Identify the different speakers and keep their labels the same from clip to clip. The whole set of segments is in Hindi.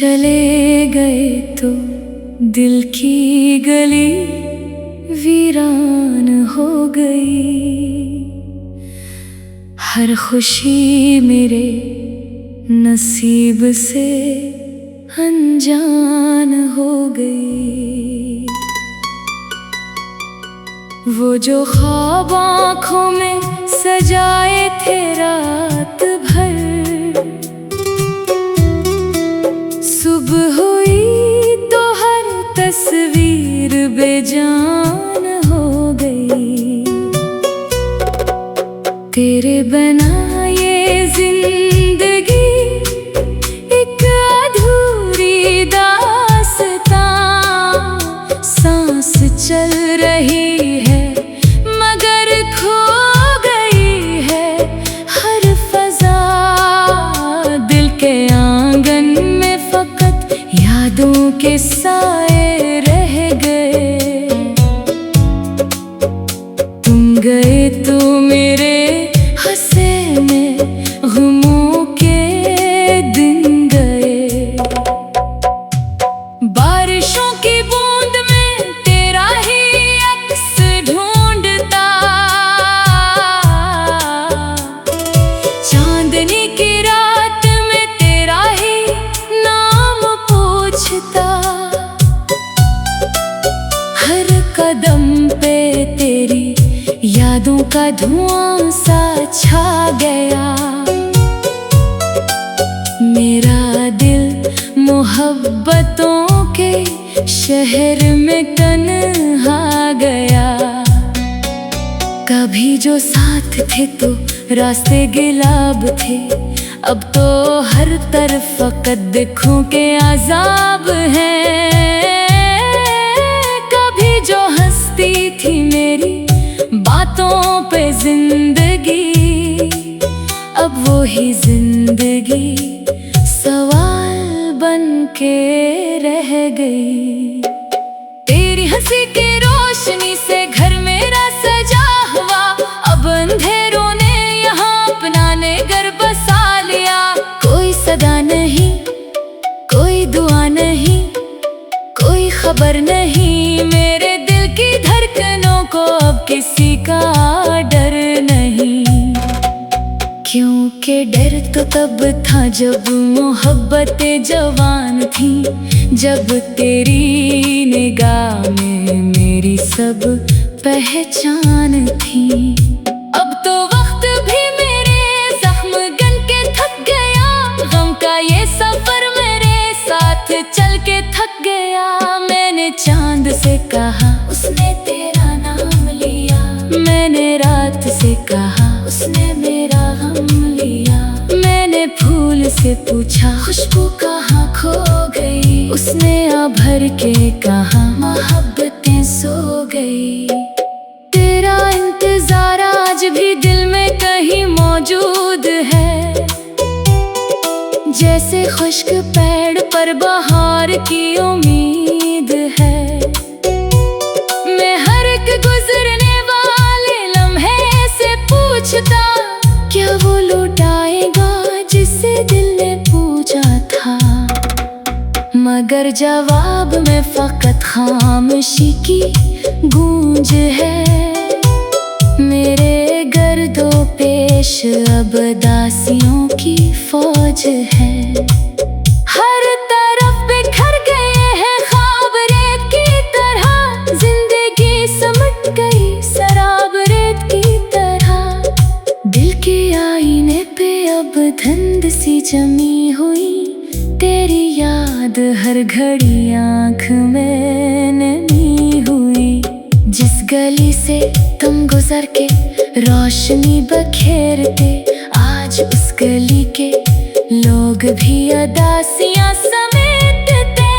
Speaker 1: चले गए तो दिल की गली वीरान हो गई। हर खुशी मेरे नसीब से अनजान हो गई। वो जो ख्वाब आँखों में सजाए थे रात भर, सुबह हुई तो हर तस्वीर बेजान हो गई। तेरे बिना ये जिंदगी एक अधूरी दास्तां, सांस चल रही है मगर खो गई है हर फजा। दिल के आंगन में फकत यादों के साए रह गए। तुम गए तो मेरे हंसे में गमों के दिन गए। बारिशों की बूंद में तेरा ही अक्स ढूंढता, चांदनी की रात में तेरा ही नाम पूछता। हर कदम पे तेरी यादों का धुआं सा छा गया। मेरा दिल मोहब्बतों के शहर में तन्हा गया। कभी जो साथ थे तो रास्ते गिलाब थे, अब तो हर तरफ फकत दुखों के अजाब हैं। कभी जो हंसती थी मेरी बातों पे जिंदगी, अब वो ही जिंदगी सवाल बन के रह गई। तेरी हंसी की रोशनी से घर मेरा सजा हुआ, अब अंधेरों ने यहाँ अपना ने घर बसा लिया। कोई सदा नहीं, कोई दुआ नहीं, कोई खबर नहीं मेरे दिल की धड़कनों को, अब किसी का डर नहीं। क्योंकि डर तो तब था जब मोहब्बतें जवान थी, जब तेरी निगाह में मेरी सब पहचान थी। अब तो वक्त भी मेरे जख्म गन के थक गया, गम का ये सफर मेरे साथ चल के थक गया। मैंने चांद से कहा उसने तेरा नाम लिया, मैंने रात से कहा उसने मेरा गम लिया। मैंने फूल से पूछा खुशबू कहाँ खो गई, उसने आ भर के कहा मोहब्बतें सो गई। तेरा इंतजार आज भी दिल में कहीं मौजूद है, जैसे खुश्क पेड़ पर बहार की उम्मीद है। मैं हर एक गुजरने वाले लम्हे से पूछता, क्या वो लौटाएगा जिसे दिल ने पूछा था। मगर जवाब में फकत खामोशी की गूंज है। मेरे गर्दो पेश अब दासियों की फौज है। हर तरफ बिखर गए हैं ख्वाब रेत की तरह, जिंदगी समट गई शराब रेत की तरह। दिल के आईने पे अब धुंध सी जमी हुई, तेरी याद हर घड़ी आँख में नमी हुई। जिस गली से तुम गुजर के रोशनी बखेरते, आज उस गली के लोग भी अदासियां समेटते।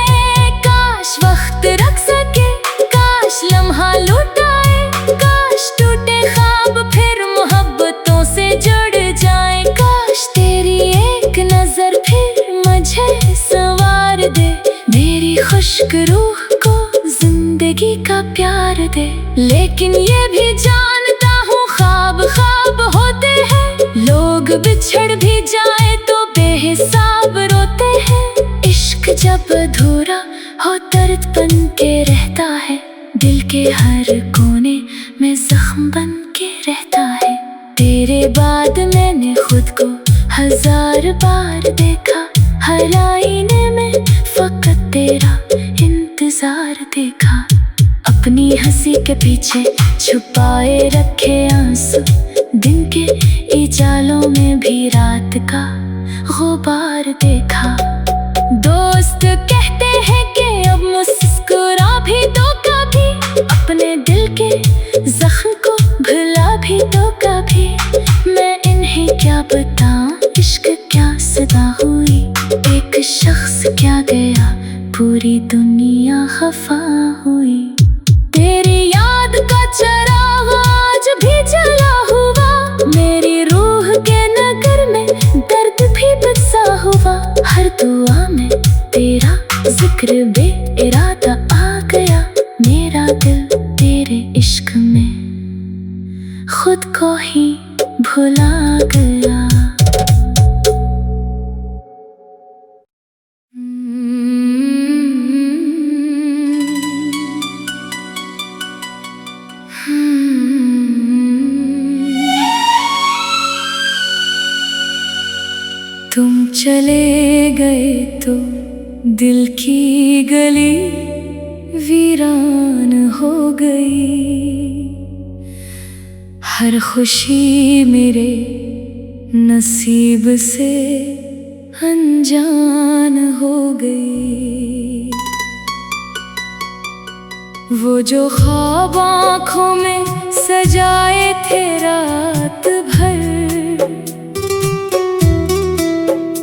Speaker 1: काश वक्त रख सके, काश लम्हा लौटाए, काश टूटे ख्वाब फिर मोहब्बतों से जुड़ जाए। काश तेरी एक नजर फिर मुझे संवार दे, मेरी खुश्क रूह को जिंदगी का प्यार दे। लेकिन ये भी जानता हूँ ख्वाब ख्वाब होते हैं, लोग बिछड़ भी जाए तो बेहिसाब रोते हैं। इश्क जब अधूरा हो दर्द बन के रहता है, दिल के हर कोने में जख्म बन के रहता है। तेरे बाद मैंने खुद को 1000 बार देखा, हर आईने में फकत तेरा इंतजार देखा। अपनी हंसी के पीछे छुपाए रखे आंसू, दिन के इजालों में भी रात का गुबार देखा। दोस्त कहते हैं कि अब मुस्कुरा भी दो कभी, अपने दिल के जख्म को भुला भी दो कभी। मैं इन्हें क्या बताऊं, इश्क क्या सदा हुई, एक शख्स क्या गया पूरी दुनिया खफा हुई। तेरी याद का चराग आज भी जला हुआ, मेरी रूह के नगर में दर्द भी बसा हुआ। हर दुआ में तेरा जिक्र बे इरादा आ गया, मेरा दिल तेरे इश्क में खुद को ही भुला गया। तुम चले गए तो दिल की गली वीरान हो गई, हर खुशी मेरे नसीब से अनजान हो गई। वो जो ख्वाब आँखों में सजाए थे रात भर,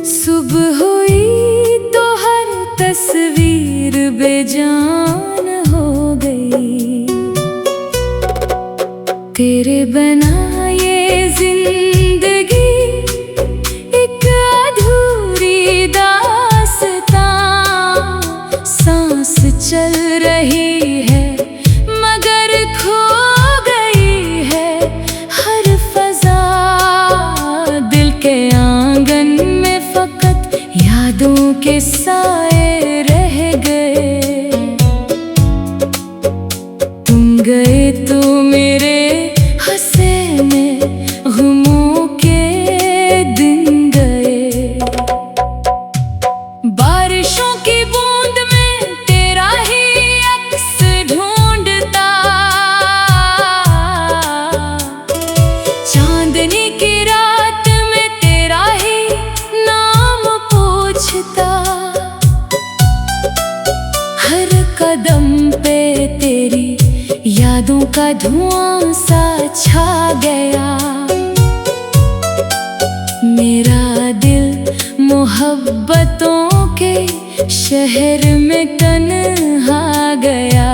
Speaker 1: सुबह हुई तो हर तस्वीर बेजान हो गई। तेरे बिना ये जिंदगी एक अधूरी दास्तां, सांस चल रही है मगर खो गई है हर फजा। दिल के आंगन में फकत यादों के साए रह गए। तुम गए तो मेरे हंसे में गमों के दिन गए। बारिशों की बूंद में तेरा ही अक्स ढूंढता, चांदनी की रात में तेरा ही नाम पूछता। हर कदम पे तेरी यादों का धुआं सा छा गया। मेरा दिल मोहब्बतों के शहर में तन्हा गया।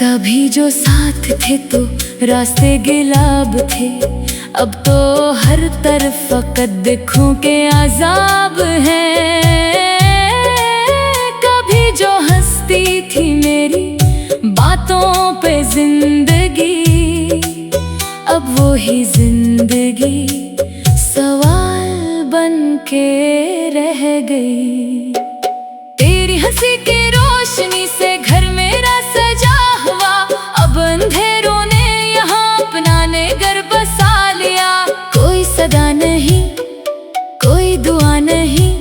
Speaker 1: कभी जो साथ थे तो रास्ते गिलाब थे, अब तो हर तरफ फकत दुखों के अजाब हैं। कभी जो हंसती थी मेरी बातों पे जिंदगी, अब वो ही जिंदगी सवाल बन के रह गई। तेरी हंसी की रोशनी से घर मेरा सजा हुआ, अब अंधेरों ने यहाँ अपना ने घर बसा लिया। कोई सदा नहीं, कोई दुआ नहीं,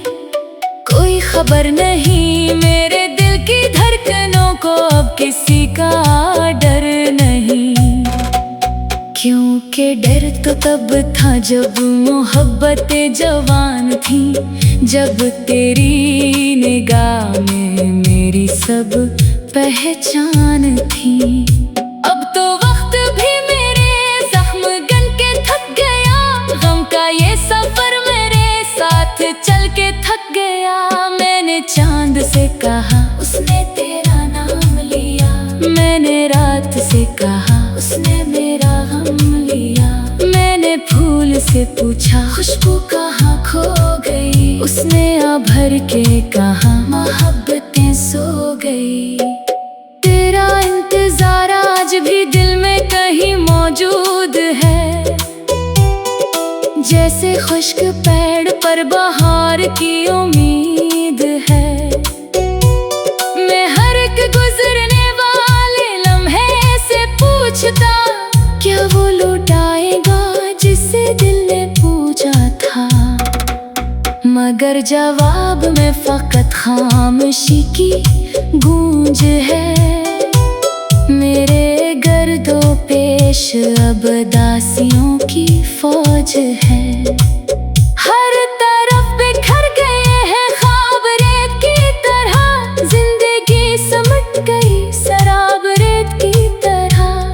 Speaker 1: कोई खबर नहीं, मेरे दिल की धड़कनों को अब किसी का डर नहीं। क्योंकि डर तो तब था जब मोहब्बतें जवान थी, जब तेरी निगाह में मेरी सब पहचान थी। अब तो वक्त भी मेरे जख्म गन के थक गया, गम का ये सफर मेरे साथ चल के थक गया। मैंने चांद से कहा उसने तेरा नाम लिया, मैंने रात से कहा उसने मेरा गम लिया। मैंने फूल से पूछा खुशबू कहाँ खो गई, उसने आ भर के कहा मोहब्बतें सो गई। तेरा इंतजार आज भी दिल में कहीं मौजूद है, जैसे खुश्क पेड़ पर बहार की उम्मीद है। मैं हर एक गुजरने वाले लम्हे से पूछता, क्या वो लौटाएगा जिसे दिल ने पूछा था। मगर जवाब में फकत खामोशी की गूंज है। मेरे गर्दो पेश अब दासियों की फौज है। हर तरफ बिखर गए हैं ख्वाब रेत की तरह, जिंदगी समट गई शराब रेत की तरह।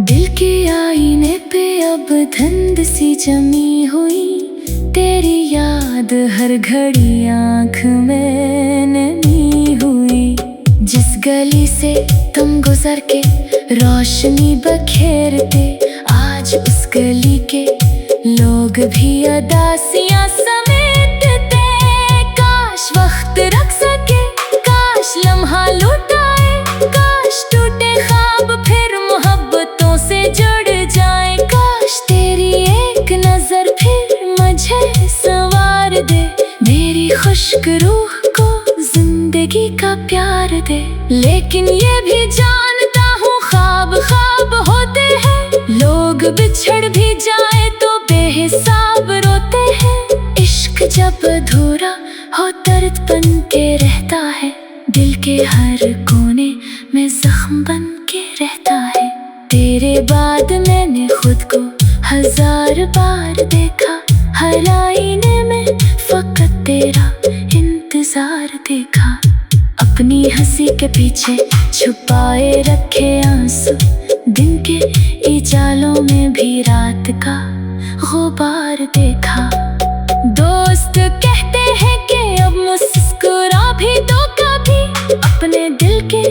Speaker 1: दिल के आईने पे अब धुंध सी जमी हुई, तेरी याद हर घड़ी आँख में नमी हुई। जिस गली से तुम गुजर के रोशनी बखेरते, आज उस गली के लोग भी अदासियां समेटते। काश वक्त रख सके, काश लम्हा लौटाए, काश टूटे ख्वाब फिर मोहब्बतों से जुड़ जाए। काश तेरी एक नजर फिर मुझे संवार दे, मेरी खुश्क रूह को जिंदगी का प्यार दे। लेकिन ये भी जानता हूँ ख्वाब ख्वाब होते हैं, लोग बिछड़ भी जाए तो बेहिसाब रोते हैं। इश्क जब अधूरा हो दर्द बन के रहता है, दिल के हर कोने में जख्म बन के रहता है। तेरे बाद मैंने खुद को 1000 बार देखा, हर आईने में फकत तेरा इंतजार देखा। अपनी हंसी के पीछे छुपाए रखे आंसू, दिन के इजालों में भी रात का गुबार देखा। दोस्त कहते हैं कि अब मुस्कुरा भी दो कभी, अपने दिल के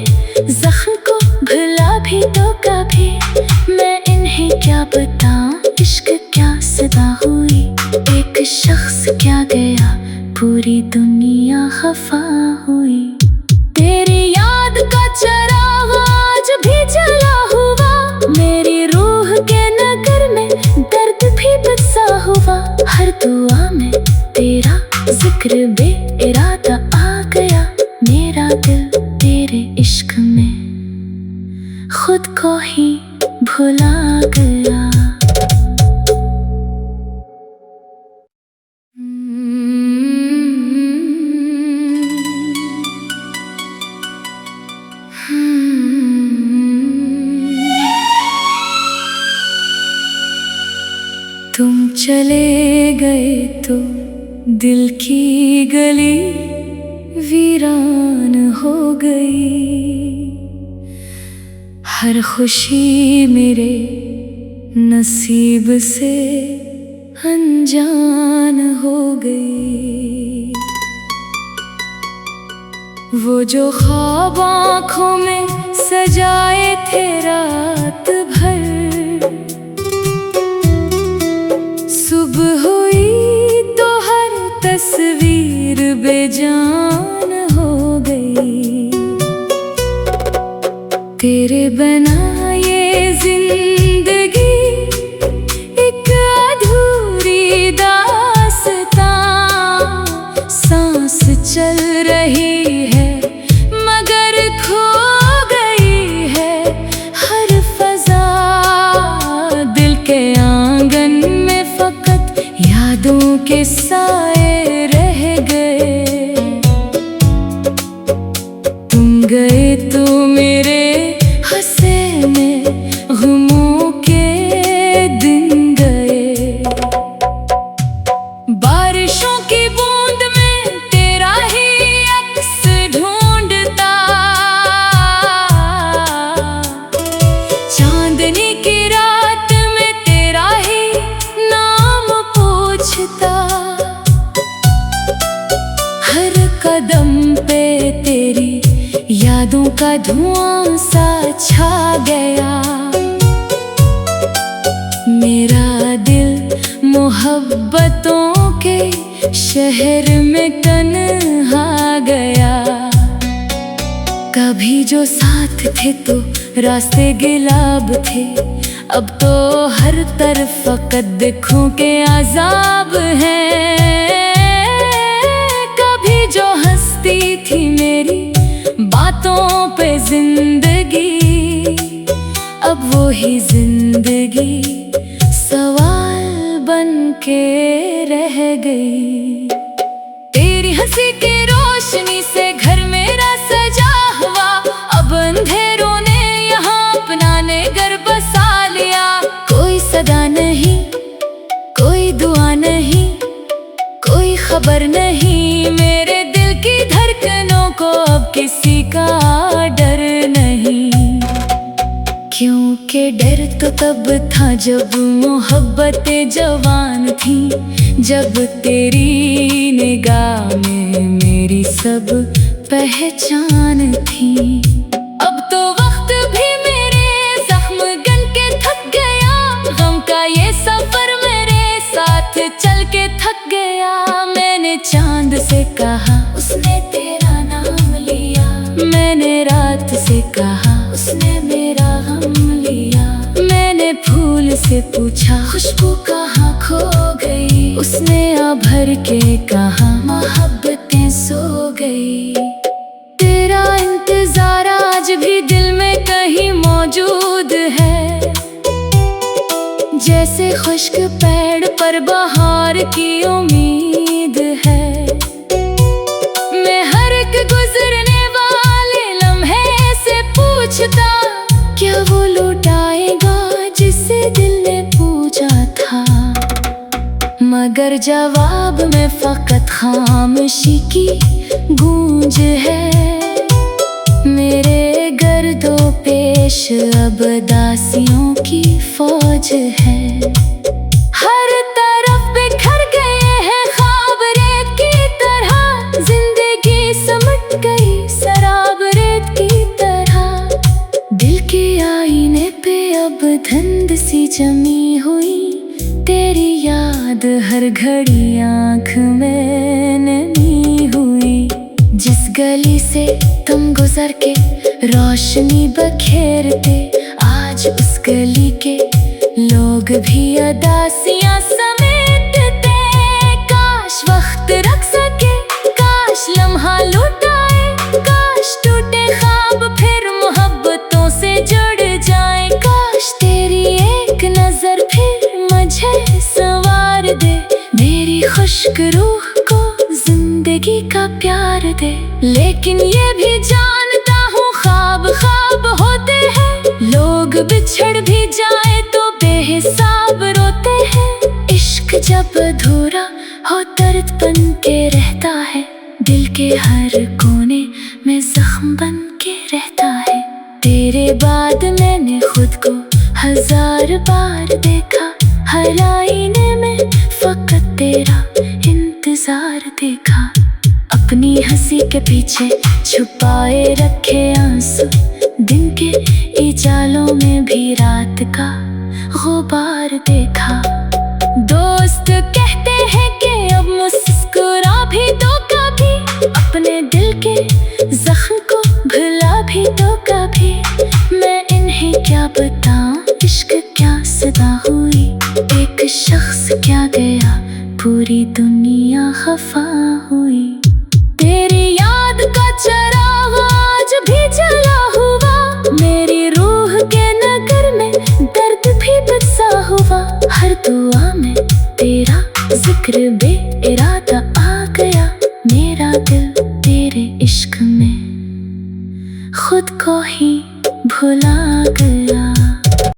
Speaker 1: जख्म को भुला भी दो कभी। मैं इन्हें क्या बताऊं, इश्क क्या सदा हुई, एक शख्स क्या गया, पूरी दुनिया खफा हुई। तेरी याद का चराग आज भी जला हुआ, मेरी रूह के नगर में दर्द भी बसा हुआ। हर दुआ में तेरा जिक्र बे इरादा आ गया, मेरा दिल तेरे इश्क में खुद को ही भुला गया। तुम चले गए तो दिल की गली वीरान हो गई। हर खुशी मेरे नसीब से अनजान हो गई। वो जो ख्वाब आँखों में सजाए थे रात भर, सुबह हुई तो हर तस्वीर बेजान हो गई। तेरे बिना ये जिंदगी एक अधूरी दास्तां, सांस चल रही है मगर खो गई है हर फजा। दिल के आंगन में फकत यादों के साए रह गए। तुम गए तो मेरे हंसे में गमों के दिन गए। बारिशों की बूंद में तेरा ही अक्स ढूंढता, चांदनी की रात में तेरा ही नाम पूछता। हर कदम पे तेरी यादों का धुआं सा छा गया। मेरा दिल मोहब्बतों के शहर में तन्हा गया। कभी जो साथ थे तो रास्ते गिलाब थे, अब तो हर तरफ फकत दुखों के अज़ाब हैं। कभी जो हंसती थी मेरी बातों पे जिंदगी, अब वो ही जिंदगी सवाल बन के रह गई। तेरी हंसी की रोशनी से घर मेरा सजा हुआ, अब अंधेरों ने यहाँ अपना ने घर बसा लिया। कोई सदा नहीं, कोई दुआ नहीं, कोई खबर नहीं, मेरे दिल की धड़कनों को अब किसी का डर नहीं। क्योंकि डर तो तब था जब मोहब्बतें जवान थी, जब तेरी निगाह में मेरी सब पहचान थी। अब तो वक्त भी मेरे जख्म गन के थक गया, गम का ये सफर मेरे साथ चल के थक गया। मैंने चांद से कहा उसने तेरा नाम लिया, मैंने रात से कहा उसने मेरा गम लिया। मैंने फूल से पूछा खुशबू कहाँ खो गई, उसने आ भर के कहा मोहब्बतें सो गई। तेरा इंतजार आज भी दिल में कहीं मौजूद है, जैसे खुश्क पेड़ पर बहार की उम्मीद है। मैं हर एक गुजरने वाले लम्हे से पूछता, क्या वो लौट आएगा जिसे दिल ने पूछा था। मगर जवाब में फकत खामोशी की गूंज है। मेरे गर्दो पेश अब दासियों की फौज है। हर तरफ बिखर गए हैं ख्वाब रेत की तरह, जिंदगी समट गई शराब रेत की तरह। दिल के आईने पे अब धुंध सी जमी हुई, तेरी याद हर घड़ी आँख में नमी हुई। जिस गली से तुम गुजर के रोशनी बखेरते, आज उस गली के लोग भी अदासियां समेटते। काश वक्त रख सके, काश लम्हा लुटाए, काश टूटे ख्वाब फिर मोहब्बतों से जुड़ जाए। काश तेरी एक नजर फिर मुझे संवार दे, मेरी खुश्क रूह को जिंदगी का प्यार दे। लेकिन ये भी जानता हूँ ख्वाब ख्वाब होते हैं, लोग बिछड़ भी जाए तो बेहिसाब रोते हैं। इश्क जब अधूरा हो दर्द बन के रहता है, दिल के हर कोने में जख्म बन के रहता है। तेरे बाद मैंने खुद को 1000 बार देखा, हर आईने में फकत तेरा इंतजार देखा। अपनी हंसी के पीछे छुपाए रखे आंसू, दिन के इजालों में भी रात का गुबार देखा। दोस्त कहते हैं कि अब मुस्कुरा भी दो कभी, अपने दिल के जख्म को भुला भी दो कभी। मैं इन्हें क्या बताऊं, इश्क क्या सदा हुई, एक शख्स क्या गया पूरी दुनिया खफा हुई। तेरी याद का चराग आज भी जला हुआ, मेरी रूह के नगर में दर्द भी बसा हुआ। हर दुआ में तेरा जिक्र बेइरादा आ गया, मेरा दिल तेरे इश्क में खुद को ही भुला गया।